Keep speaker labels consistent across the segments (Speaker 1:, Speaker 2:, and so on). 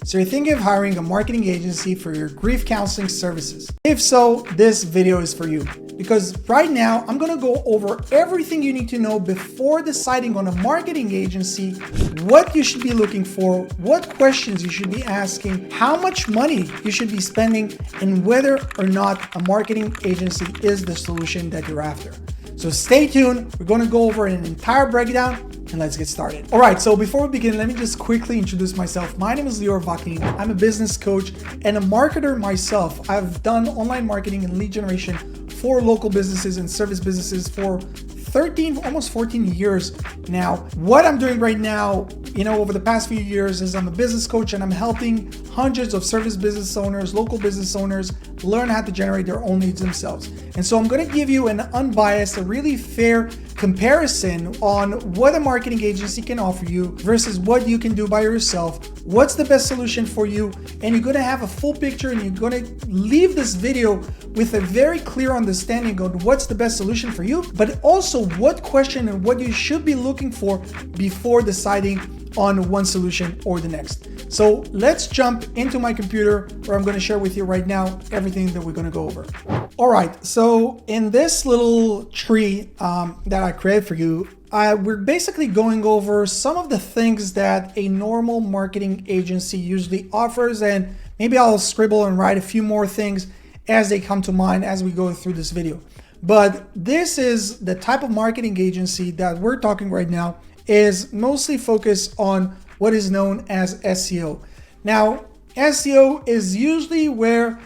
Speaker 1: So you're thinking of hiring a marketing agency for your grief counseling services? If so, this video is for you. Because right now, I'm gonna go over everything you need to know before deciding on a marketing agency, what you should be looking for, what questions you should be asking, how much money you should be spending, and whether or not a marketing agency is the solution that you're after. So stay tuned, we're gonna go over an entire breakdown and let's get started. All right, so before we begin, let me just quickly introduce myself. My name is Lior Vaknin. I'm a business coach and a marketer myself. I've done online marketing and lead generation for local businesses and service businesses for 13, almost 14 years now. What I'm doing right now, over the past few years is I'm a business coach and I'm helping hundreds of service business owners, local business owners learn how to generate their own leads themselves. And so I'm going to give you an unbiased, a really fair comparison on what a marketing agency can offer you versus what you can do by yourself. What's the best solution for you? And you're going to have a full picture and you're going to leave this video with a very clear understanding of what's the best solution for you, but also what question and what you should be looking for before deciding on one solution or the next. So let's jump into my computer where I'm going to share with you right now everything that we're going to go over. All right, so in this little tree that I created for you, we're basically going over some of the things that a normal marketing agency usually offers, and maybe I'll scribble and write a few more things as they come to mind as we go through this video. But this is the type of marketing agency that we're talking right now is mostly focused on what is known as SEO. Now, SEO is usually where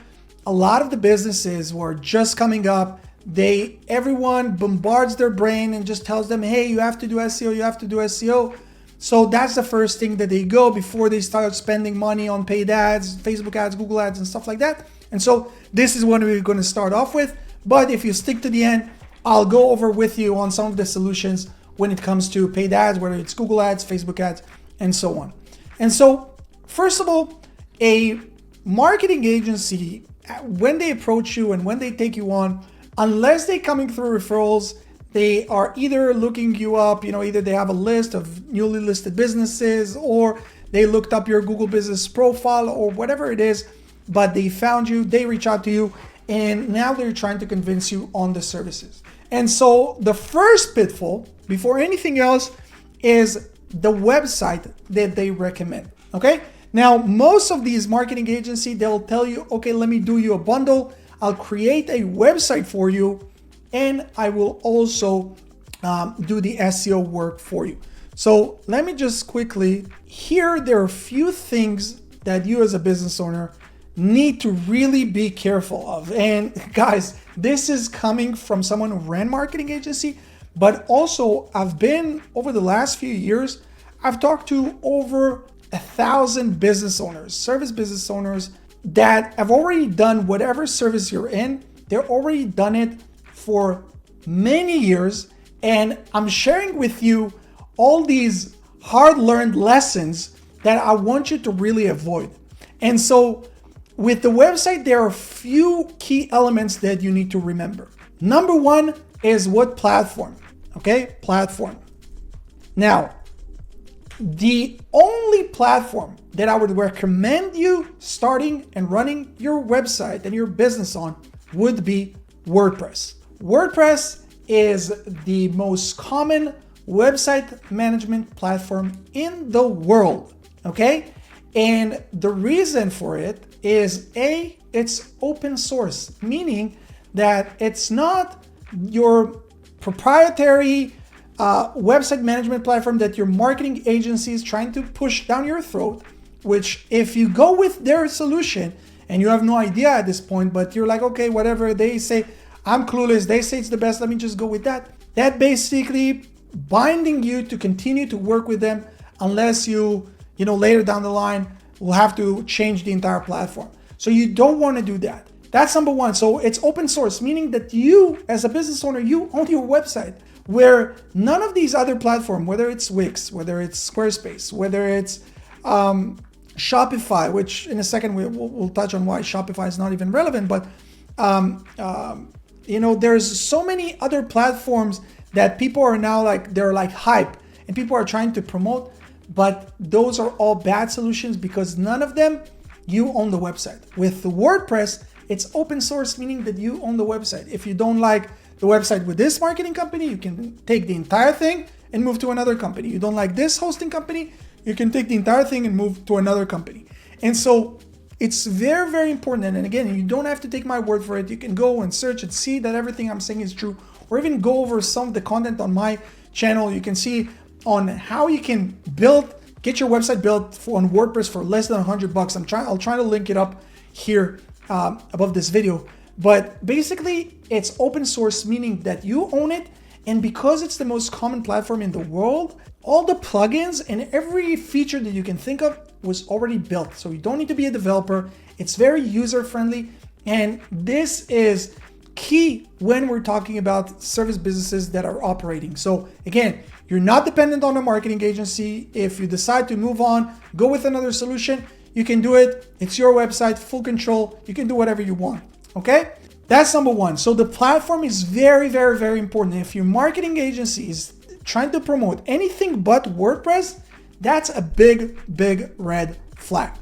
Speaker 1: a lot of the businesses who are just coming up, everyone bombards their brain and just tells them, hey, you have to do SEO, you have to do SEO. So that's the first thing that they go before they start spending money on paid ads, Facebook ads, Google ads, and stuff like that. And so this is what we're going to start off with. But if you stick to the end, I'll go over with you on some of the solutions when it comes to paid ads, whether it's Google ads, Facebook ads, and so on. And so, first of all, a marketing agency, when they approach you and when they take you on, unless they're coming through referrals, they are either looking you up, either they have a list of newly listed businesses or they looked up your Google business profile or whatever it is, but they found you, they reach out to you, and now they're trying to convince you on the services. And so the first pitfall, before anything else, is the website that they recommend, okay? Now, most of these marketing agencies, they'll tell you, okay, let me do you a bundle. I'll create a website for you, and I will also do the SEO work for you. So let me just quickly, here there are a few things that you as a business owner need to really be careful of. And guys, this is coming from someone who ran marketing agency, but also I've been, over the last few years, I've talked to over 1,000 business owners, service business owners that have already done whatever service you're in. They're already done it for many years. And I'm sharing with you all these hard-learned lessons that I want you to really avoid. And so with the website, there are a few key elements that you need to remember. Number one is what platform, okay? Platform. Now, the only platform that I would recommend you starting and running your website and your business on would be WordPress. WordPress is the most common website management platform in the world, okay? And the reason for it is it's open source, meaning that it's not your proprietary website management platform that your marketing agency is trying to push down your throat, which if you go with their solution and you have no idea at this point, but you're like, okay, whatever they say, I'm clueless, they say it's the best, let me just go with that. That basically binding you to continue to work with them unless you later down the line will have to change the entire platform. So you don't want to do that. That's number one. So it's open source, meaning that you as a business owner, you own your website, where none of these other platforms, whether it's Wix, whether it's Squarespace, whether it's Shopify, which in a second we'll touch on why Shopify is not even relevant, but there's so many other platforms that people are now they're hype and people are trying to promote. but those are all bad solutions because none of them, you own the website. With the WordPress, it's open source, meaning that you own the website. If you don't like the website with this marketing company, you can take the entire thing and move to another company. You don't like this hosting company, you can take the entire thing and move to another company. And so it's very, very important. And again, you don't have to take my word for it. You can go and search and see that everything I'm saying is true, or even go over some of the content on my channel. You can see on how you can get your website built on WordPress for less than $100. I'll try to link it up here above this video. But basically, it's open source, meaning that you own it. And because it's the most common platform in the world, all the plugins and every feature that you can think of was already built. So you don't need to be a developer. It's very user-friendly. And this is key when we're talking about service businesses that are operating. So again, you're not dependent on a marketing agency. If you decide to move on, go with another solution, you can do it. It's your website, full control. You can do whatever you want. Okay? That's number one. So the platform is very, very, very important. If your marketing agency is trying to promote anything but WordPress, that's a big, big red flag.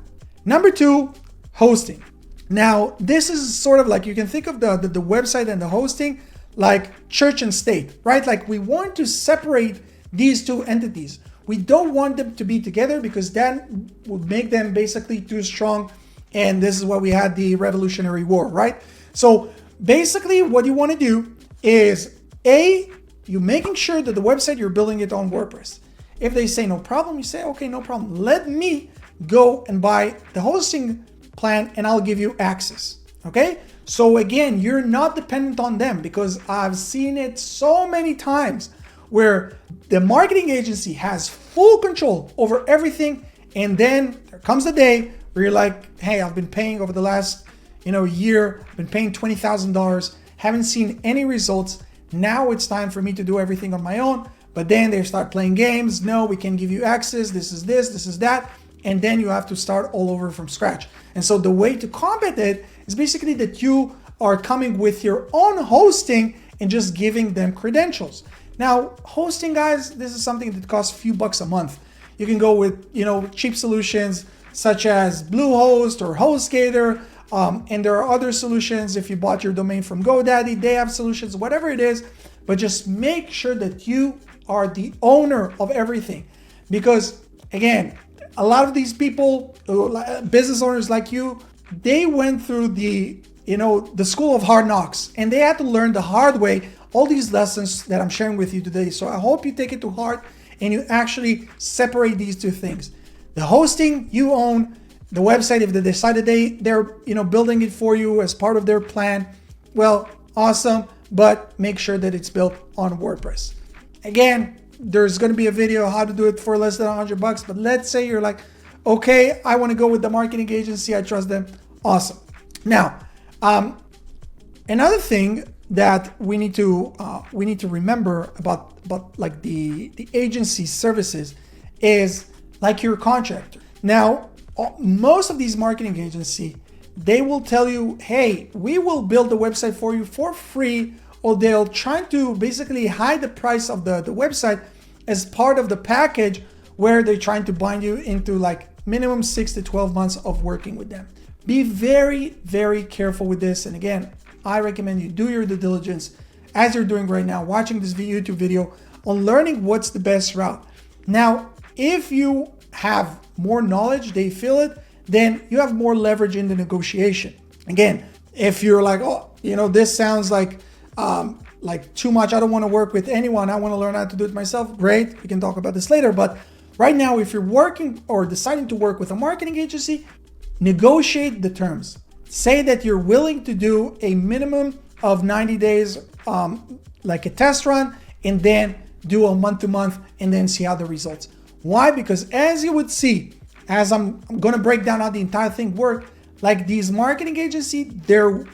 Speaker 1: Number two, hosting. Now, this is sort of like, you can think of the website and the hosting like church and state, right? Like we want to separate these two entities. We don't want them to be together because that would make them basically too strong. And this is why we had the Revolutionary War, right? So basically what you want to do is you're making sure that the website, you're building it on WordPress. If they say no problem, you say, okay, no problem. Let me go and buy the hosting plan and I'll give you access. Okay. So again, you're not dependent on them, because I've seen it so many times where the marketing agency has full control over everything. And then there comes the day where you're like, hey, I've been paying over the last year, I've been paying $20,000, haven't seen any results. Now it's time for me to do everything on my own. But then they start playing games. No, we can give you access. This is this, this is that. And then you have to start all over from scratch. And so the way to combat it is basically that you are coming with your own hosting and just giving them credentials. Now, hosting, guys, this is something that costs a few bucks a month. You can go with, cheap solutions such as Bluehost or HostGator. And there are other solutions. If you bought your domain from GoDaddy, they have solutions, whatever it is. But just make sure that you are the owner of everything. Because again, a lot of these people, business owners like you, they went through the school of hard knocks, and they had to learn the hard way all these lessons that I'm sharing with you today. So I hope you take it to heart and you actually separate these two things. The hosting you own, the website, if they decided they're building it for you as part of their plan, well, awesome, but make sure that it's built on WordPress. Again, there's going to be a video how to do it for less than $100, but let's say you're like, okay, I want to go with the marketing agency, I trust them. Awesome. Now, another thing that we need to remember about like the agency services is like your contractor. Now, most of these marketing agencies, they will tell you, hey, we will build the website for you for free, or they'll try to basically hide the price of the website as part of the package where they're trying to bind you into like minimum 6 to 12 months of working with them. Be very, very careful with this. And again, I recommend you do your due diligence as you're doing right now, watching this YouTube video on learning what's the best route. Now, if you have more knowledge, they feel it, then you have more leverage in the negotiation. Again, if you're like, oh, this sounds like too much, I don't want to work with anyone, I want to learn how to do it myself, great, we can talk about this later. But right now, if you're working or deciding to work with a marketing agency, negotiate the terms. Say that you're willing to do a minimum of 90 days, like a test run, and then do a month-to-month and then see how the results. Why? Because as you would see, as I'm going to break down how the entire thing works, like these marketing agencies, their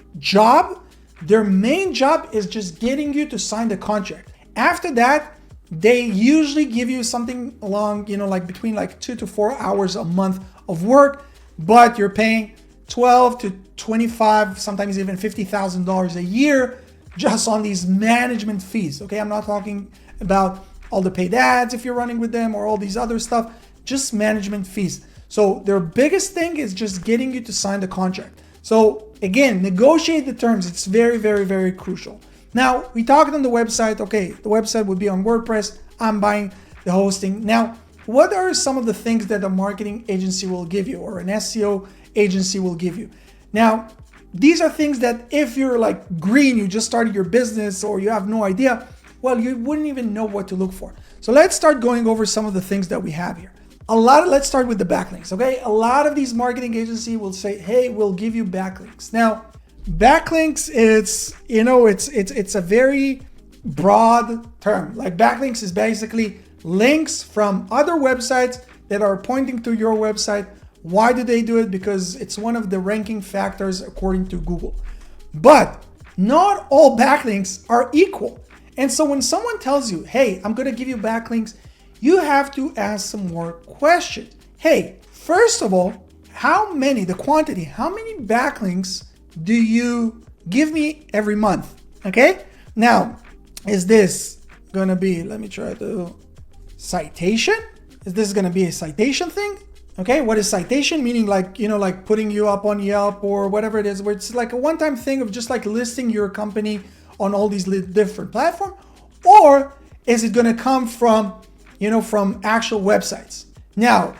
Speaker 1: main job is just getting you to sign the contract. After that, they usually give you something along, like between like 2 to 4 hours a month of work, but you're paying 12 to 25, sometimes even $50,000 a year just on these management fees. Okay, I'm not talking about all the paid ads if you're running with them or all these other stuff. just management fees. So their biggest thing is just getting you to sign the contract. So again, negotiate the terms. It's very, very, very crucial. Now, we talked on the website. Okay, the website would be on WordPress. I'm buying the hosting. Now, what are some of the things that a marketing agency will give you or an SEO agency will give you? Now, these are things that if you're like green, you just started your business or you have no idea, well, you wouldn't even know what to look for. So let's start going over some of the things that we have here. Let's start with the backlinks, okay? A lot of these marketing agencies will say, hey, we'll give you backlinks. Now, backlinks, it's a very broad term. Like backlinks is basically links from other websites that are pointing to your website. Why do they do it? Because it's one of the ranking factors according to Google. But not all backlinks are equal. And so when someone tells you, hey, I'm going to give you backlinks, you have to ask some more questions. Hey, first of all, how many backlinks do you give me every month? Okay. Now, is this going to be, let me try to citation? Is this going to be a citation thing? Okay. What is citation? Meaning like, like putting you up on Yelp or whatever it is, where it's like a one-time thing of just like listing your company on all these different platforms? Or is it going to come from, from actual websites? Now,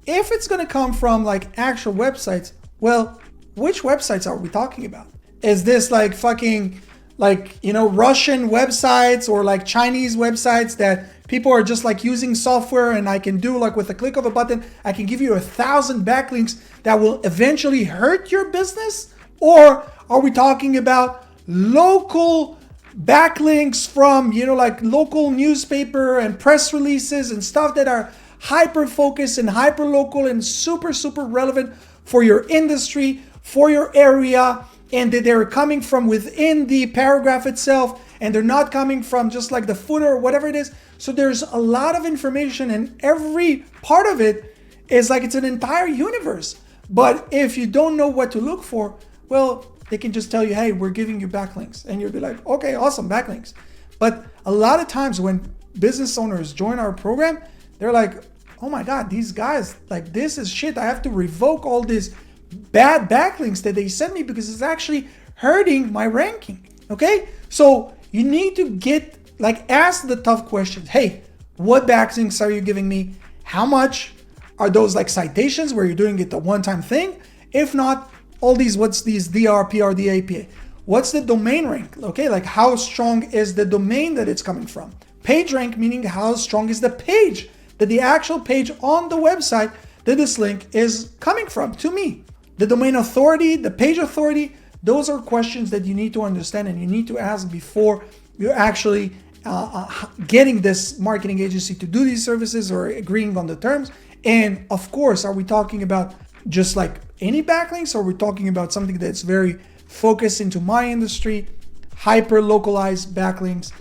Speaker 1: if it's going to come from like actual websites, well, which websites are we talking about? Is this like fucking Russian websites or like Chinese websites that people are just like using software and I can do like with a click of a button, I can give you 1,000 backlinks that will eventually hurt your business? Or are we talking about local backlinks from, like local newspaper and press releases and stuff that are hyper focused and hyper local and super, super relevant for your industry, for your area, and that they're coming from within the paragraph itself and they're not coming from just like the footer or whatever it is. So there's a lot of information and every part of it is like it's an entire universe. But if you don't know what to look for, well, they can just tell you, hey, we're giving you backlinks. And you'll be like, okay, awesome, backlinks. But a lot of times when business owners join our program, they're like, oh my God, these guys, like this is shit. I have to revoke all these bad backlinks that they sent me because it's actually hurting my ranking. Okay? So you need to ask the tough questions. Hey, what backlinks are you giving me? How much are those like citations where you're doing it a one-time thing? If not, what's these DR, PR, DAPA? What's the domain rank? Okay, like how strong is the domain that it's coming from? Page rank, meaning how strong is the page, that the actual page on the website that this link is coming from to me. The domain authority, the page authority, those are questions that you need to understand and you need to ask before you're actually getting this marketing agency to do these services or agreeing on the terms. And of course, are we talking about just like any backlinks, or we're talking about something that's very focused into my industry, hyper localized backlinks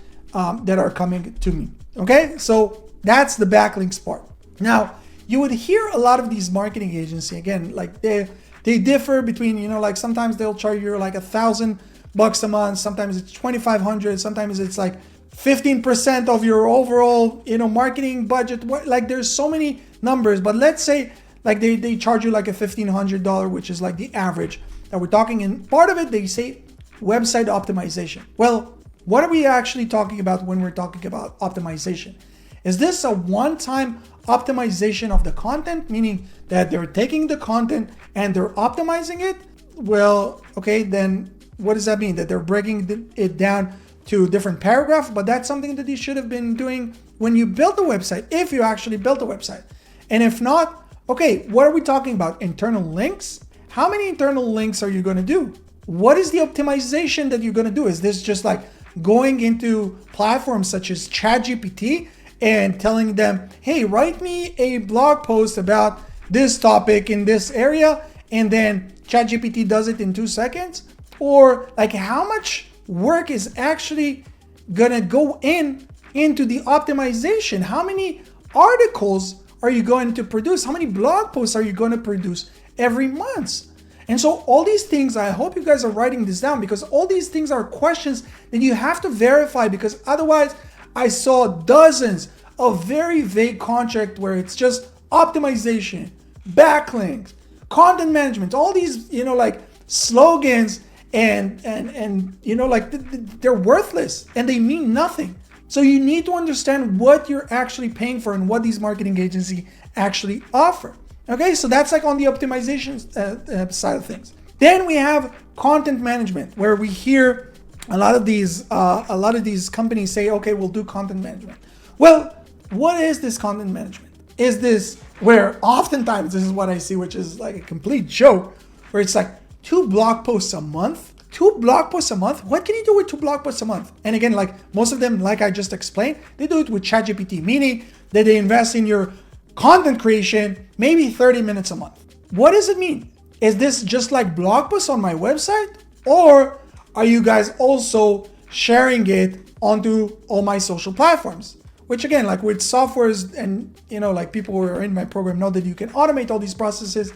Speaker 1: that are coming to me? Okay, so that's the backlinks part. Now, you would hear a lot of these marketing agencies, again, like they differ between, like sometimes they'll charge you like $1,000 a month, sometimes it's 2,500, sometimes it's like 15% of your overall, marketing budget. Like there's so many numbers, but let's say like they charge you like a $1,500, which is like the average that we're talking. And part of it, they say website optimization. Well, what are we actually talking about when we're talking about optimization? Is this a one-time optimization of the content, meaning that they're taking the content and they're optimizing it? Well, okay, then what does that mean? That they're breaking it down to different paragraphs, but that's something that you should have been doing when you built the website, if you actually built the website. And if not, okay, what are we talking about? Internal links? How many internal links are you going to do? What is the optimization that you're going to do? Is this just like going into platforms such as ChatGPT and telling them, hey, write me a blog post about this topic in this area, and then ChatGPT does it in 2 seconds? Or like how much work is actually gonna go into the optimization? How many articles are you going to produce? How many blog posts are you going to produce every month? And so all these things, I hope you guys are writing this down, because all these things are questions that you have to verify, because otherwise I saw dozens of very vague contracts where it's just optimization, backlinks, content management, all these, like slogans and like they're worthless and they mean nothing. So you need to understand what you're actually paying for and what these marketing agencies actually offer. Okay, so that's like on the optimization side of things. Then we have content management, where we hear a lot of these companies say, okay, we'll do content management. Well, what is this content management? Is this where oftentimes this is what I see, which is like a complete joke, where it's like 2 blog posts a month? 2 blog posts a month? What can you do with 2 blog posts a month? And again, like most of them, like I just explained, they do it with ChatGPT, meaning that they invest in your content creation, maybe 30 minutes a month. What does it mean? Is this just like blog posts on my website? Or are you guys also sharing it onto all my social platforms? Which again, like with softwares and, like people who are in my program know that you can automate all these processes.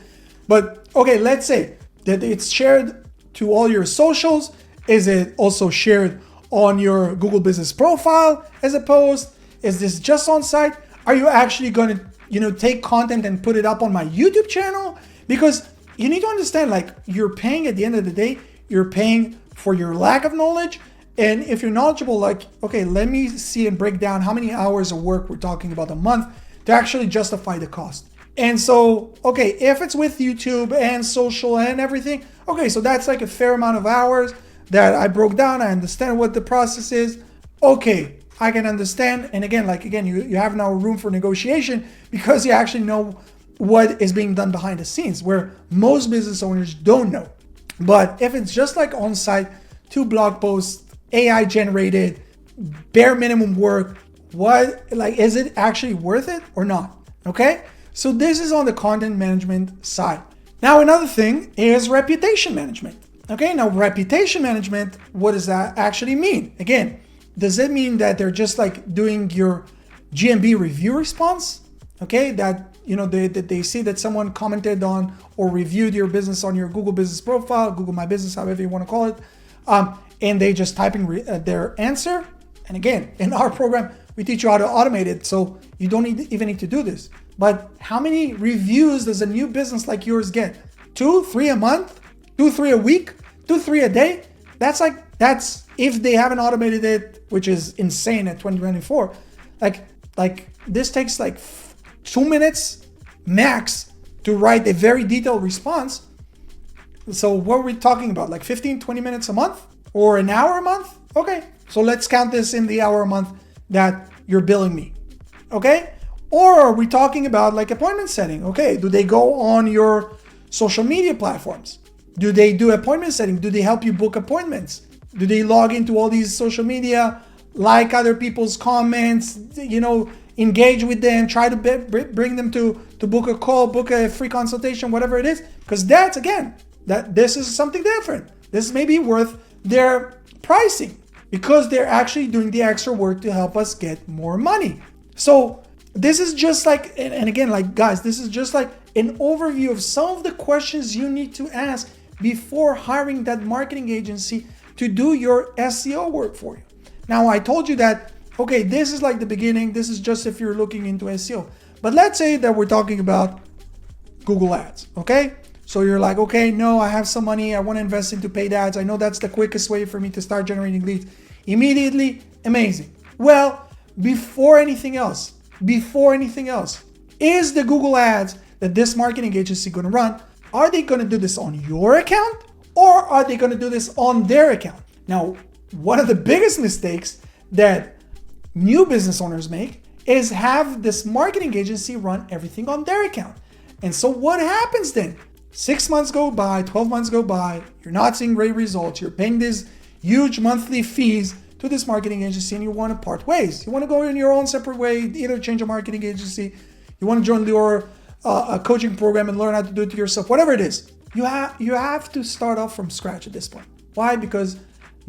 Speaker 1: But okay, let's say that it's shared to all your socials. Is it also shared on your Google Business Profile as a post? Is this just on site? Are you actually going to, take content and put it up on my YouTube channel? Because you need to understand, like, you're paying at the end of the day, you're paying for your lack of knowledge. And if you're knowledgeable, like, okay, let me see and break down how many hours of work we're talking about a month to actually justify the cost. And so, okay, if it's with YouTube and social and everything, okay, so that's like a fair amount of hours that I broke down. I understand what the process is. Okay, I can understand. And again, you have now room for negotiation because you actually know what is being done behind the scenes, where most business owners don't know. But if it's just like on-site, 2 blog posts, AI generated, bare minimum work, is it actually worth it or not? Okay, so this is on the content management side. Now, another thing is reputation management. Okay, now reputation management, what does that actually mean? Again, does it mean that they're just like doing your GMB review response? Okay, that they see that someone commented on or reviewed your business on your Google Business Profile, Google My Business, however you want to call it, and they just typing their answer. And again, in our program, we teach you how to automate it, so you don't even need to do this. But how many reviews does a new business like yours get? 2, 3 a month? 2, 3 a week? 2, 3 a day? That's if they haven't automated it, which is insane at 2024. Like this takes like 2 minutes max to write a very detailed response. So what are we talking about? Like 15, 20 minutes a month or an hour a month? Okay, so let's count this in the hour a month that you're billing me. Okay? Or are we talking about like appointment setting? Okay, do they go on your social media platforms? Do they do appointment setting? Do they help you book appointments? Do they log into all these social media, like other people's comments, engage with them, try to bring them to book a call, book a free consultation, whatever it is? Because this is something different. This may be worth their pricing because they're actually doing the extra work to help us get more money. So this is just like, and again, like guys, this is just like an overview of some of the questions you need to ask before hiring that marketing agency to do your SEO work for you. Now, I told you that, okay, this is like the beginning. This is just if you're looking into SEO. But let's say that we're talking about Google Ads, okay? So you're like, okay, no, I have some money. I want to invest into paid ads. I know that's the quickest way for me to start generating leads immediately. Amazing. Well, before anything else, is the Google Ads that this marketing agency going to run, are they going to do this on your account or are they going to do this on their account? Now, one of the biggest mistakes that new business owners make is have this marketing agency run everything on their account. And so what happens then? 6 months go by, 12 months go by, you're not seeing great results, you're paying these huge monthly fees to this marketing agency and you want to part ways. You want to go in your own separate way, either change a marketing agency, you want to join your coaching program and learn how to do it yourself, whatever it is. You have to start off from scratch at this point. Why? Because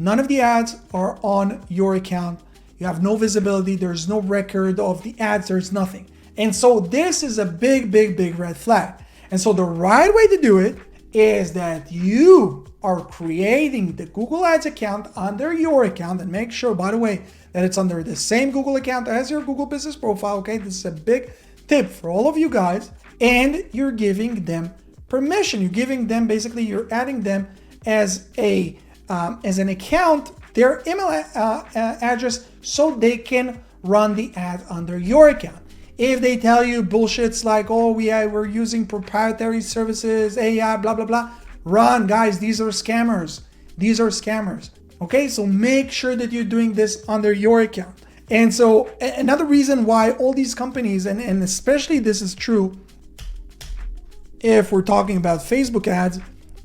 Speaker 1: none of the ads are on your account. You have no visibility. There's no record of the ads. There's nothing. And so this is a big red flag. And so the right way to do it is that you are creating the Google Ads account under your account, and make sure, by the way, that it's under the same Google account as your Google Business Profile. Okay, this is a big tip for all of you guys, and you're giving them permission. You're giving them, basically, you're adding them as an account, their email address, so they can run the ad under your account. If they tell you bullshits like, oh, we're using proprietary services, AI, blah, blah, blah, run, guys. These are scammers. These are scammers. Okay, so make sure that you're doing this under your account. And so another reason why all these companies, and especially this is true if we're talking about Facebook ads,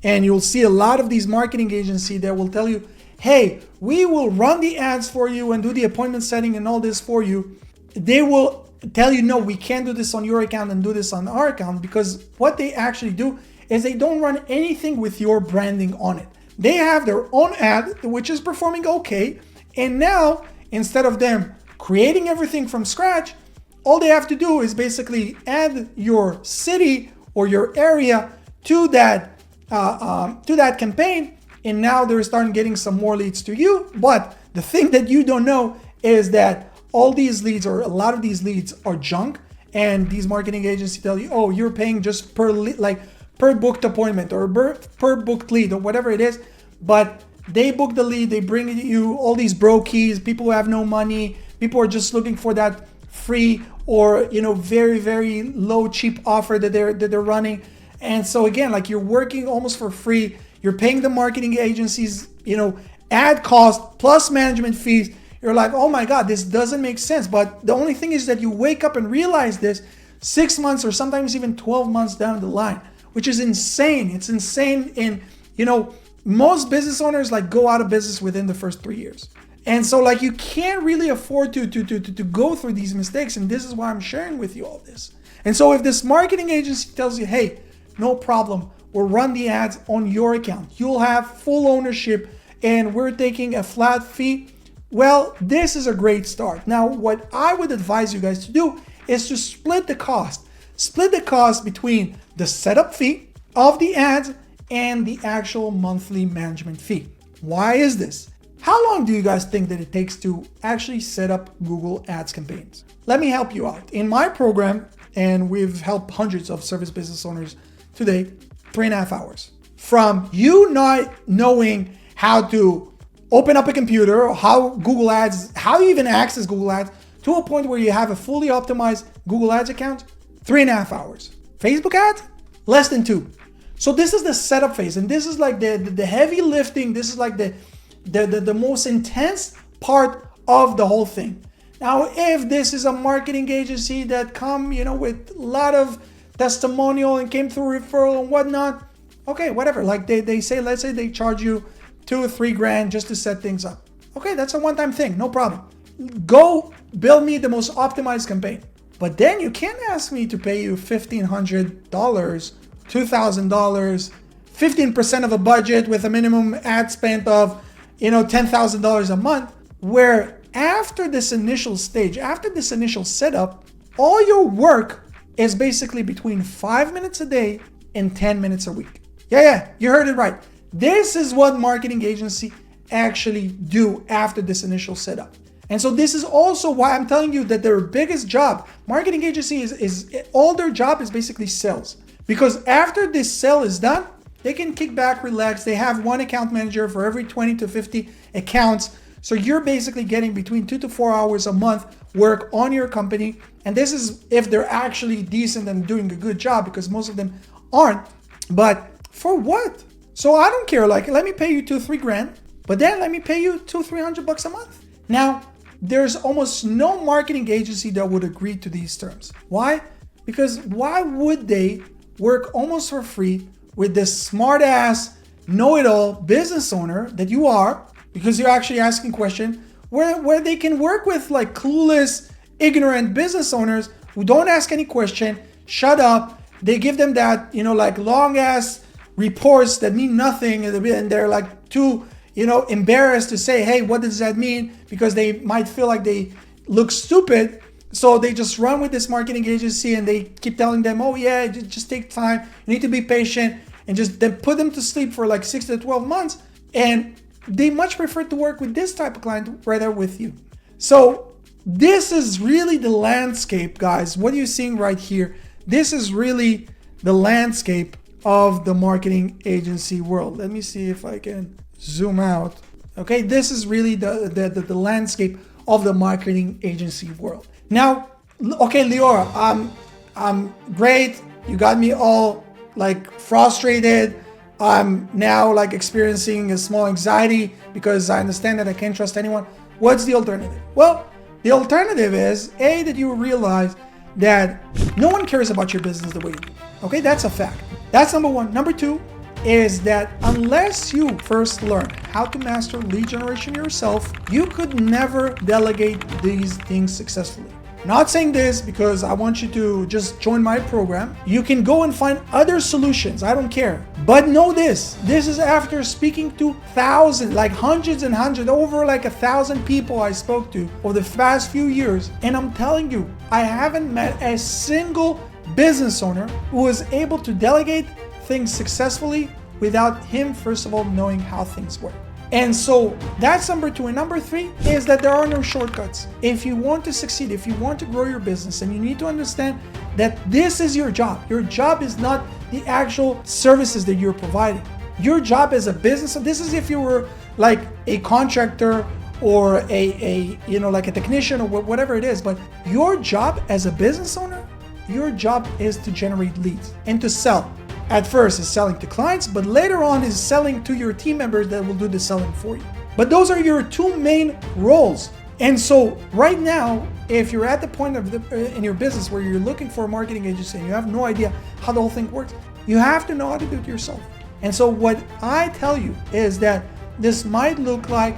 Speaker 1: and you'll see a lot of these marketing agencies that will tell you, hey, we will run the ads for you and do the appointment setting and all this for you. They will tell you, no, we can't do this on your account and do this on our account, because what they actually do is they don't run anything with your branding on it. They have their own ad, which is performing okay. And now, instead of them creating everything from scratch, all they have to do is basically add your city or your area to that campaign, and now they're starting getting some more leads to you. But the thing that you don't know is that all these leads, or a lot of these leads, are junk, and these marketing agencies tell you, oh, you're paying just per booked appointment or per booked lead or whatever it is. But they book the lead, they bring you all these brokies, people who have no money, people are just looking for that free or very, very low, cheap offer that they're running. And so again, like, you're working almost for free. You're paying the marketing agencies, ad cost plus management fees. You're like, oh my God, this doesn't make sense. But the only thing is that you wake up and realize this 6 months or sometimes even 12 months down the line, which is insane. It's insane. And, most business owners go out of business within the first 3 years. And so you can't really afford to go through these mistakes. And this is why I'm sharing with you all this. And so if this marketing agency tells you, hey, no problem, we'll run the ads on your account, you'll have full ownership, and we're taking a flat fee, well, this is a great start. Now, what I would advise you guys to do is to split the cost. Split the cost between the setup fee of the ads and the actual monthly management fee. Why is this? How long do you guys think that it takes to actually set up Google Ads campaigns? Let me help you out. In my program, and we've helped hundreds of service business owners today, 3.5 hours. From you not knowing how to open up a computer, or how Google Ads, how you even access Google Ads, to a point where you have a fully optimized Google Ads account, 3.5 hours. Facebook ads, less than 2. So this is the setup phase, and this is the heavy lifting. This is the most intense part of the whole thing. Now, if this is a marketing agency that come, with a lot of testimonial and came through referral and whatnot, okay, whatever. They say, let's say they charge you $2 or $3 grand just to set things up. Okay, that's a one-time thing, no problem. Go build me the most optimized campaign. But then you can't ask me to pay you $1,500, $2,000, 15% of a budget with a minimum ad spend of, $10,000 a month, where after this initial stage, after this initial setup, all your work is basically between 5 minutes a day and 10 minutes a week. Yeah, you heard it right. This is what marketing agency actually do after this initial setup. And so this is also why I'm telling you that their biggest job, marketing agency is all their job is basically sales. Because after this sale is done, they can kick back, relax. They have one account manager for every 20 to 50 accounts. So you're basically getting between 2 to 4 hours a month work on your company. And this is if they're actually decent and doing a good job, because most of them aren't. But for what? So I don't care. Let me pay you $2, $3 grand, but then let me pay you $200-$300 a month. Now, there's almost no marketing agency that would agree to these terms. Why? Because why would they work almost for free with this smart ass, know-it-all business owner that you are, because you're actually asking questions, where they can work with clueless, ignorant business owners who don't ask any question, shut up. They give them that, long ass reports that mean nothing, and they're too, embarrassed to say, hey, what does that mean? Because they might feel like they look stupid. So they just run with this marketing agency and they keep telling them, oh yeah, just take time. You need to be patient, and just then put them to sleep for 6 to 12 months. And they much prefer to work with this type of client rather with you. So this is really the landscape, guys. What you're seeing right here, this is really the landscape of the marketing agency world. Let me see if I can zoom out. Okay, this is really the landscape of the marketing agency world. Now, okay, Liora, I'm great. You got me all like frustrated. I'm now like experiencing a small anxiety because I understand that I can't trust anyone. What's the alternative? Well, the alternative is that you realize that no one cares about your business the way you do. Okay, that's a fact. That's number one. Number two is that unless you first learn how to master lead generation yourself, you could never delegate these things successfully. I'm not saying this because I want you to just join my program. You can go and find other solutions. I don't care. But know this. This is after speaking to thousands, like hundreds and hundreds, over like 1,000 people I spoke to over the past few years. And I'm telling you, I haven't met a single business owner who was able to delegate things successfully without him, first of all, knowing how things work. And so that's number two. And number three is that there are no shortcuts. If you want to succeed, if you want to grow your business, and you need to understand that this is your job. Your job is not the actual services that you're providing. Your job as a business, so this is if you were like a contractor or like a technician or whatever it is, but your job as a business owner, your job is to generate leads and to sell. At first is selling to clients, but later on is selling to your team members that will do the selling for you. But those are your two main roles. And so right now, if you're at the point in your business where you're looking for a marketing agency and you have no idea how the whole thing works, you have to know how to do it yourself. And so what I tell you is that this might look like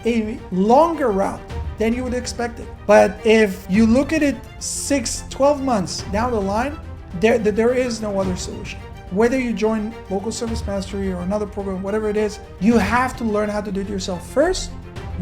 Speaker 1: a longer route than you would expect it. But if you look at it 6-12 months down the line, there is no other solution. Whether you join Local Service Mastery or another program, whatever it is, you have to learn how to do it yourself first.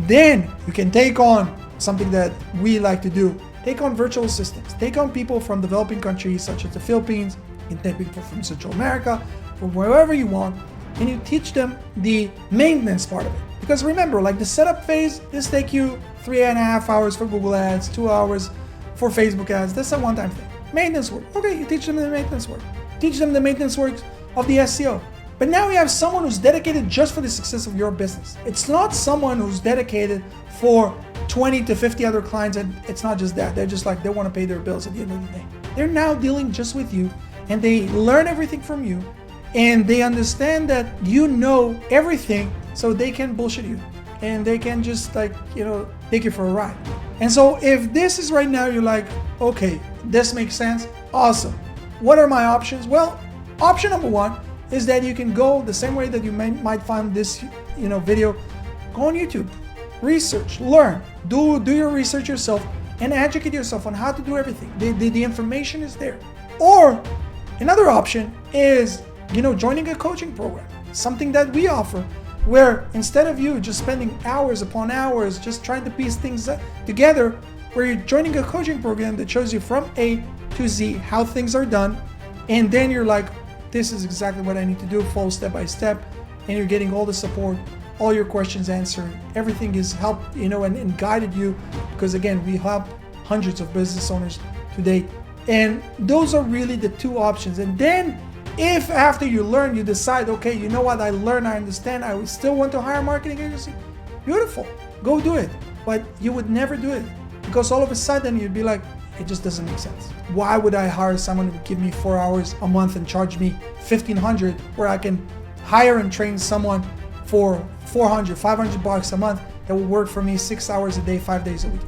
Speaker 1: Then you can take on something that we like to do. Take on virtual assistants. Take on people from developing countries such as the Philippines. You can take people from Central America, from wherever you want, and you teach them the maintenance part of it. Because remember, like the setup phase, this takes you 3.5 hours for Google Ads, 2 hours for Facebook ads. That's a one-time thing. Maintenance work. Okay, you teach them the maintenance work. Teach them the maintenance work of the SEO. But now you have someone who's dedicated just for the success of your business. It's not someone who's dedicated for 20 to 50 other clients, and it's not just that. They're just like, they want to pay their bills at the end of the day. They're now dealing just with you, and they learn everything from you, and they understand that you know everything, so they can bullshit you. And they can just take you for a ride. And so if this is right now, you're like, okay, this makes sense, awesome. What are my options? Well, option number one is that you can go the same way that you might find this video. Go on YouTube, research, learn, do your research yourself, and educate yourself on how to do everything. The information is there. Or another option is joining a coaching program, something that we offer, where instead of you just spending hours upon hours just trying to piece things together, where you're joining a coaching program that shows you from A to Z how things are done, and then you're like, this is exactly what I need to do, follow step by step, and you're getting all the support, all your questions answered, everything is helped, and guided you, because again, we help hundreds of business owners today. And those are really the two options. And then if after you learn, you decide, okay, you know what, I learned, I understand, I would still want to hire a marketing agency, beautiful, go do it. But you would never do it, because all of a sudden you'd be like, it just doesn't make sense. Why would I hire someone who would give me 4 hours a month and charge me $1,500, where I can hire and train someone for $400, $500 a month that will work for me 6 hours a day, 5 days a week?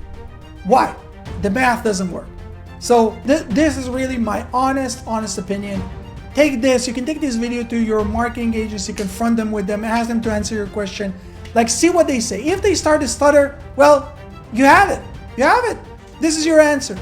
Speaker 1: Why? The math doesn't work. So this is really my honest opinion. Take this, you can take this video to your marketing agency, confront them with them, ask them to answer your question. Like, see what they say. If they start to stutter, well, you have it. You have it. This is your answer.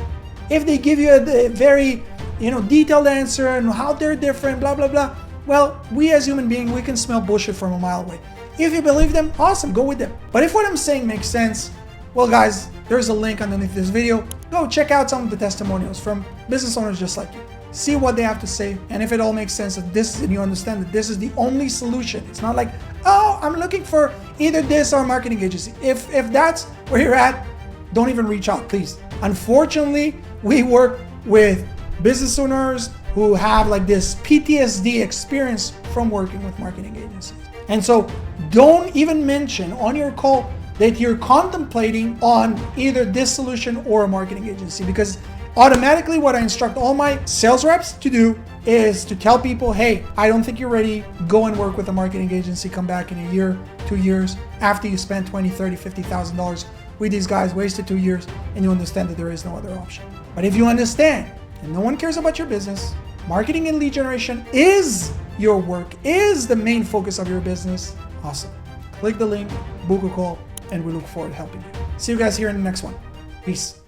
Speaker 1: If they give you a very, detailed answer and how they're different, blah, blah, blah, well, we as human beings, we can smell bullshit from a mile away. If you believe them, awesome, go with them. But if what I'm saying makes sense, well, guys, there's a link underneath this video. Go check out some of the testimonials from business owners just like you. See what they have to say, and if it all makes sense, and you understand that this is the only solution. It's not like, oh, I'm looking for either this or marketing agency. If that's where you're at, don't even reach out, please. Unfortunately, we work with business owners who have like this PTSD experience from working with marketing agencies. And so don't even mention on your call that you're contemplating on either this solution or a marketing agency, because automatically what I instruct all my sales reps to do is to tell people, hey, I don't think you're ready. Go and work with a marketing agency. Come back in a year, 2 years, after you spend $20,000, $30,000, $50,000 with these guys, wasted 2 years, and you understand that there is no other option. But if you understand and no one cares about your business, marketing and lead generation is your work, is the main focus of your business, awesome. Click the link, book a call, and we look forward to helping you. See you guys here in the next one. Peace.